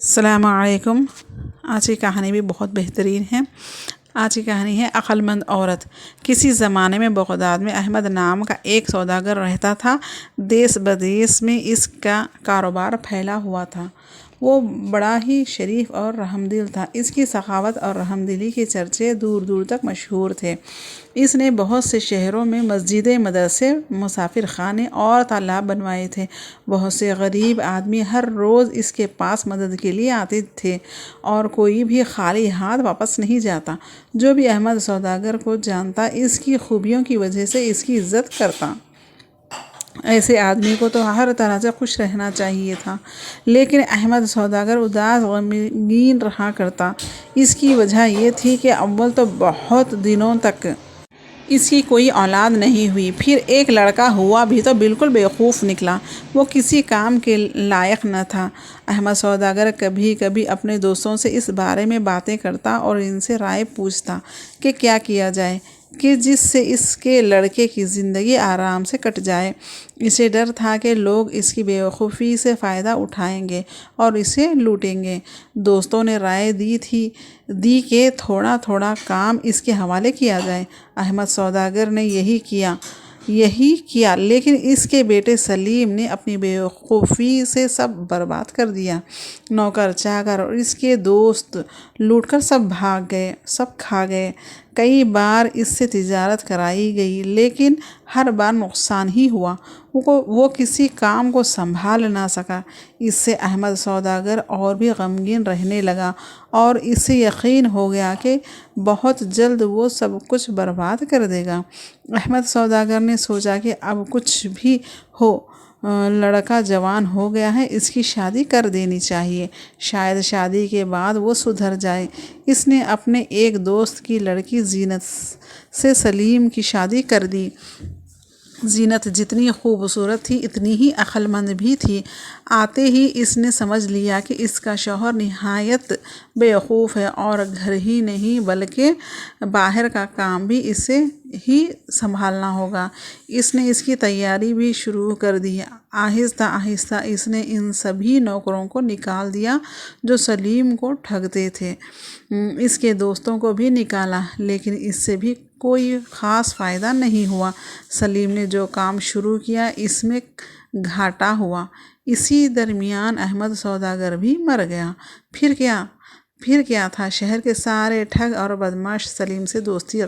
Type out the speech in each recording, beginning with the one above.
السلام علیکم۔ آج کی کہانی بھی بہت بہترین ہے۔ آج کی کہانی ہے عقل مند عورت۔ کسی زمانے میں بغداد میں احمد نام کا ایک سوداگر رہتا تھا۔ دیس بدیس میں اس کا کاروبار پھیلا ہوا تھا۔ وہ بڑا ہی شریف اور رحمدل تھا۔ اس کی سخاوت اور رحمدلی کے چرچے دور دور تک مشہور تھے۔ اس نے بہت سے شہروں میں مسجدیں، مدرسے، مسافر خانے اور تالاب بنوائے تھے۔ بہت سے غریب آدمی ہر روز اس کے پاس مدد کے لیے آتے تھے اور کوئی بھی خالی ہاتھ واپس نہیں جاتا۔ جو بھی احمد سوداگر کو جانتا اس کی خوبیوں کی وجہ سے اس کی عزت کرتا۔ ایسے آدمی کو تو ہر طرح سے خوش رہنا چاہیے تھا، لیکن احمد سوداگر اداس غمگین رہا کرتا۔ اس کی وجہ یہ تھی کہ اول تو بہت دنوں تک اس کی کوئی اولاد نہیں ہوئی، پھر ایک لڑکا ہوا بھی تو بالکل بیوقوف نکلا۔ وہ کسی کام کے لائق نہ تھا۔ احمد سوداگر کبھی کبھی اپنے دوستوں سے اس بارے میں باتیں کرتا اور ان سے رائے پوچھتا کہ کیا کیا جائے کہ جس سے اس کے لڑکے کی زندگی آرام سے کٹ جائے۔ اسے ڈر تھا کہ لوگ اس کی بیوقوفی سے فائدہ اٹھائیں گے اور اسے لوٹیں گے۔ دوستوں نے رائے دی کہ تھوڑا تھوڑا کام اس کے حوالے کیا جائے۔ احمد سوداگر نے یہی کیا، لیکن اس کے بیٹے سلیم نے اپنی بیوقوفی سے سب برباد کر دیا۔ نوکر چاکر اور اس کے دوست لوٹ کر سب کھا گئے۔ کئی بار اس سے تجارت کرائی گئی، لیکن ہر بار نقصان ہی ہوا۔ وہ کسی کام کو سنبھال نہ سکا۔ اس سے احمد سوداگر اور بھی غمگین رہنے لگا اور اسے یقین ہو گیا کہ بہت جلد وہ سب کچھ برباد کر دے گا۔ احمد سوداگر نے سوچا کہ اب کچھ بھی ہو، لڑکا جوان ہو گیا ہے، اس کی شادی کر دینی چاہیے، شاید شادی کے بعد وہ سدھر جائے۔ اس نے اپنے ایک دوست کی لڑکی زینت سے سلیم کی شادی کر دی۔ زینت جتنی خوبصورت تھی اتنی ہی عقل مند بھی تھی۔ آتے ہی اس نے سمجھ لیا کہ اس کا شوہر نہایت بیوقوف ہے اور گھر ہی نہیں بلکہ باہر کا کام بھی اسے ہی سنبھالنا ہوگا۔ اس نے اس کی تیاری بھی شروع کر دی۔ آہستہ آہستہ اس نے ان سبھی نوکروں کو نکال دیا جو سلیم کو ٹھگتے تھے۔ اس کے دوستوں کو بھی نکالا، لیکن اس سے بھی کوئی خاص فائدہ نہیں ہوا۔ سلیم نے جو کام شروع کیا اس میں گھاٹا ہوا۔ اسی درمیان احمد سوداگر بھی مر گیا۔ پھر کیا تھا، شہر کے سارے ٹھگ اور بدماش سلیم سے دوستی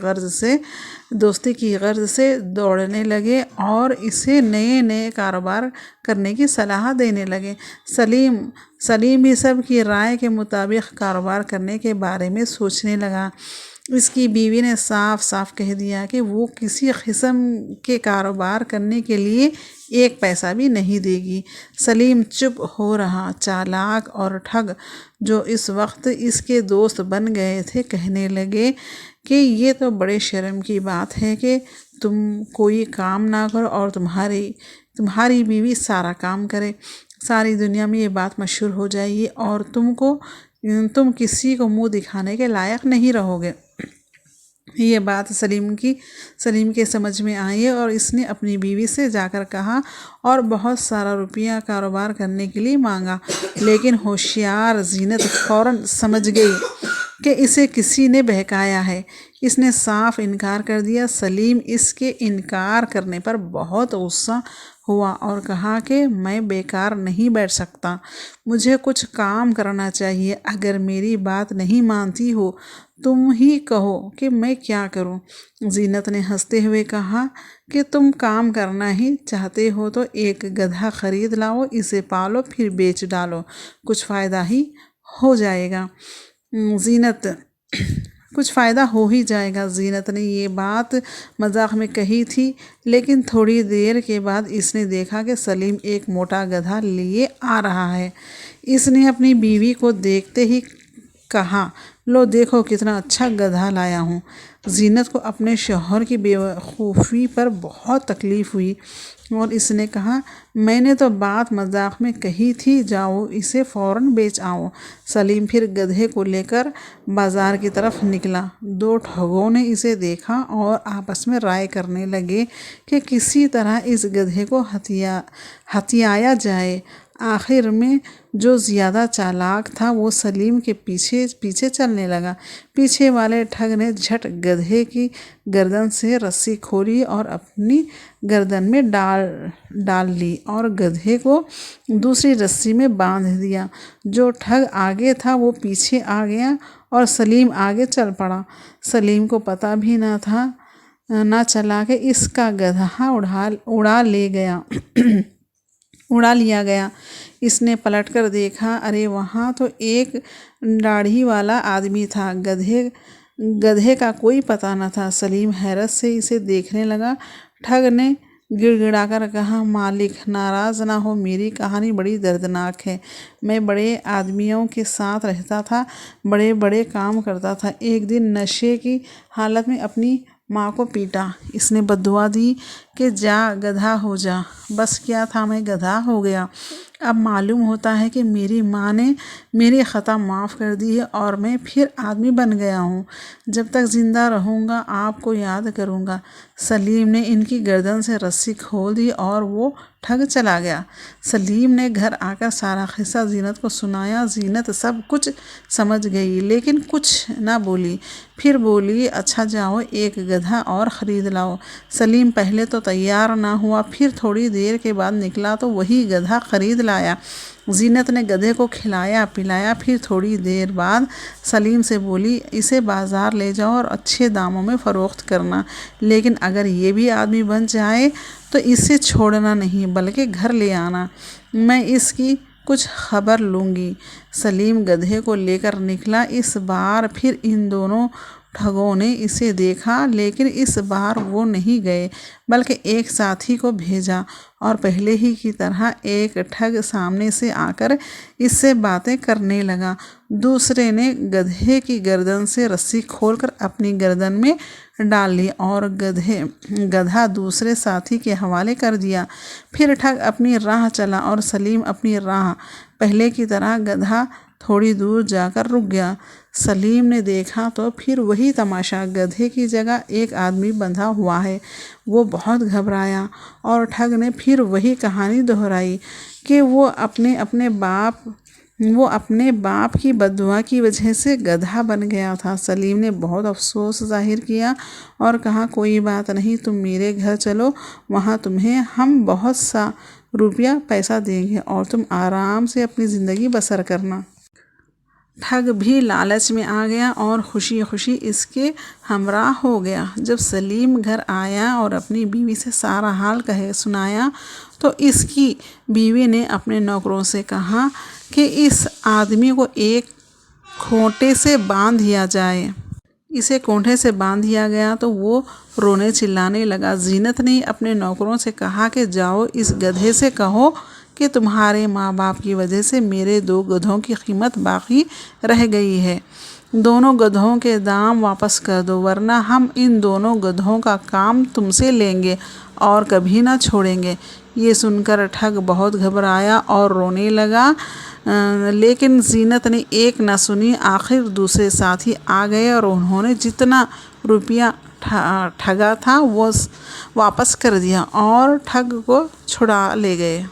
کی غرض سے دوڑنے لگے اور اسے نئے کاروبار کرنے کی صلاح دینے لگے۔ سلیم بھی سب کی رائے کے مطابق کاروبار کرنے کے بارے میں سوچنے لگا۔ اس کی بیوی نے صاف کہہ دیا کہ وہ کسی قسم کے کاروبار کرنے کے لیے ایک پیسہ بھی نہیں دے گی۔ سلیم چپ ہو رہا۔ چالاک اور ٹھگ جو اس وقت اس کے دوست بن گئے تھے کہنے لگے کہ یہ تو بڑے شرم کی بات ہے کہ تم کوئی کام نہ کرو اور تمہاری بیوی سارا کام کرے۔ ساری دنیا میں یہ بات مشہور ہو جائے گی اور تم کسی کو منہ دکھانے کے لائق نہیں رہو گے۔ یہ بات سلیم کے سمجھ میں آئی اور اس نے اپنی بیوی سے جا کر کہا اور بہت سارا روپیہ کاروبار کرنے کے لیے مانگا، لیکن ہوشیار زینت فوراً سمجھ گئی کہ اسے کسی نے بہکایا ہے۔ اس نے صاف انکار کر دیا۔ سلیم اس کے انکار کرنے پر بہت غصہ ہوا اور کہا کہ میں بیکار نہیں بیٹھ سکتا، مجھے کچھ کام کرنا چاہیے۔ اگر میری بات نہیں مانتی ہو تم ہی کہو کہ میں کیا کروں۔ زینت نے ہنستے ہوئے کہا کہ تم کام کرنا ہی چاہتے ہو تو ایک گدھا خرید لاؤ، اسے پالو، پھر بیچ ڈالو، کچھ فائدہ ہو ہی جائے گا۔ زینت نے یہ بات مذاق میں کہی تھی، لیکن تھوڑی دیر کے بعد اس نے دیکھا کہ سلیم ایک موٹا گدھا لیے آ رہا ہے۔ اس نے اپنی بیوی کو دیکھتے ہی کہا، لو دیکھو کتنا اچھا گدھا لایا ہوں۔ زینت کو اپنے شوہر کی بیوقوفی پر بہت تکلیف ہوئی اور اس نے کہا، میں نے تو بات مذاق میں کہی تھی، جاؤ اسے فوراً بیچ آؤ۔ سلیم پھر گدھے کو لے کر بازار کی طرف نکلا۔ دو ٹھگوں نے اسے دیکھا اور آپس میں رائے کرنے لگے کہ کسی طرح اس گدھے کو ہتھیایا جائے۔ آخر میں جو زیادہ چالاک تھا وہ سلیم کے پیچھے پیچھے چلنے لگا۔ پیچھے والے ٹھگ نے جھٹ گدھے کی گردن سے رسی کھولی اور اپنی گردن میں ڈال لی اور گدھے کو دوسری رسی میں باندھ دیا۔ جو ٹھگ آگے تھا وہ پیچھے آ گیا اور سلیم آگے چل پڑا۔ سلیم کو پتہ بھی نہ چلا کہ اس کا گدھا اڑا لیا گیا۔ اس نے پلٹ کر دیکھا، ارے وہاں تو ایک داڑھی والا آدمی تھا، گدھے کا کوئی پتہ نہ تھا۔ سلیم حیرت سے اسے دیکھنے لگا۔ ٹھگ نے گڑ گڑا کر کہا، مالک ناراض نہ ہو، میری کہانی بڑی دردناک ہے۔ میں بڑے آدمیوں کے ساتھ رہتا تھا، بڑے بڑے کام کرتا تھا۔ ایک دن نشے کی حالت میں اپنی ماں کو پیٹا۔ اس نے بددعا دی کہ جا گدھا ہو جا۔ بس کیا تھا، میں گدھا ہو گیا۔ اب معلوم ہوتا ہے کہ میری ماں نے میری خطا معاف کر دی ہے اور میں پھر آدمی بن گیا ہوں۔ جب تک زندہ رہوں گا آپ کو یاد کروں گا۔ سلیم نے ان کی گردن سے رسی کھول دی اور وہ ٹھگ چلا گیا۔ سلیم نے گھر آ کر سارا قصہ زینت کو سنایا۔ زینت سب کچھ سمجھ گئی لیکن کچھ نہ بولی۔ پھر بولی، اچھا جاؤ ایک گدھا اور خرید لاؤ۔ سلیم پہلے تو تیار نہ ہوا، پھر تھوڑی دیر کے بعد نکلا تو وہی گدھا خرید لایا۔ زینت نے گدھے کو کھلایا پلایا، پھر تھوڑی دیر بعد سلیم سے بولی، اسے بازار لے جاؤ اور اچھے داموں میں فروخت کرنا، لیکن اگر یہ بھی آدمی بن جائے تو اسے چھوڑنا نہیں بلکہ گھر لے آنا، میں اس کی کچھ خبر لوں گی۔ سلیم گدھے کو لے کر نکلا۔ اس بار پھر ان دونوں ٹھگوں نے اسے دیکھا، لیکن اس بار وہ نہیں گئے بلکہ ایک ساتھی کو بھیجا اور پہلے ہی کی طرح ایک ٹھگ سامنے سے آ کر اس سے باتیں کرنے لگا۔ دوسرے نے گدھے کی گردن سے رسی کھول کر اپنی گردن میں ڈال لی اور گدھا دوسرے ساتھی کے حوالے کر دیا۔ پھر ٹھگ اپنی راہ چلا اور سلیم اپنی راہ۔ پہلے کی طرح گدھا تھوڑی دور جا کر رک گیا۔ سلیم نے دیکھا تو پھر وہی تماشا، گدھے کی جگہ ایک آدمی بندھا ہوا ہے۔ وہ بہت گھبرایا اور ٹھگ نے پھر وہی کہانی دہرائی کہ وہ اپنے باپ کی بددعا کی وجہ سے گدھا بن گیا تھا۔ سلیم نے بہت افسوس ظاہر کیا اور کہا، کوئی بات نہیں، تم میرے گھر چلو، وہاں تمہیں ہم بہت سا روپیہ پیسہ دیں گے اور تم آرام سے اپنی زندگی بسر کرنا۔ ٹھگ بھی لالچ میں آ گیا اور خوشی خوشی اس کے ہمراہ ہو گیا۔ جب سلیم گھر آیا اور اپنی بیوی سے سارا حال سنایا تو اس کی بیوی نے اپنے نوکروں سے کہا کہ اس آدمی کو ایک کھونٹے سے باندھ دیا جائے۔ اسے کونٹے سے باندھ دیا گیا تو وہ رونے چلانے لگا۔ زینت نے اپنے نوکروں سے کہا کہ جاؤ اس گدھے سے کہو کہ تمہارے ماں باپ کی وجہ سے میرے 2 گدھوں کی قیمت باقی رہ گئی ہے، دونوں گدھوں کے دام واپس کر دو ورنہ ہم ان دونوں گدھوں کا کام تم سے لیں گے اور کبھی نہ چھوڑیں گے۔ یہ سن کر ٹھگ بہت گھبرایا اور رونے لگا، لیکن زینت نے ایک نہ سنی۔ آخر دوسرے ساتھی آ گئے اور انہوں نے جتنا روپیہ ٹھگا تھا وہ واپس کر دیا اور ٹھگ کو چھڑا لے گئے۔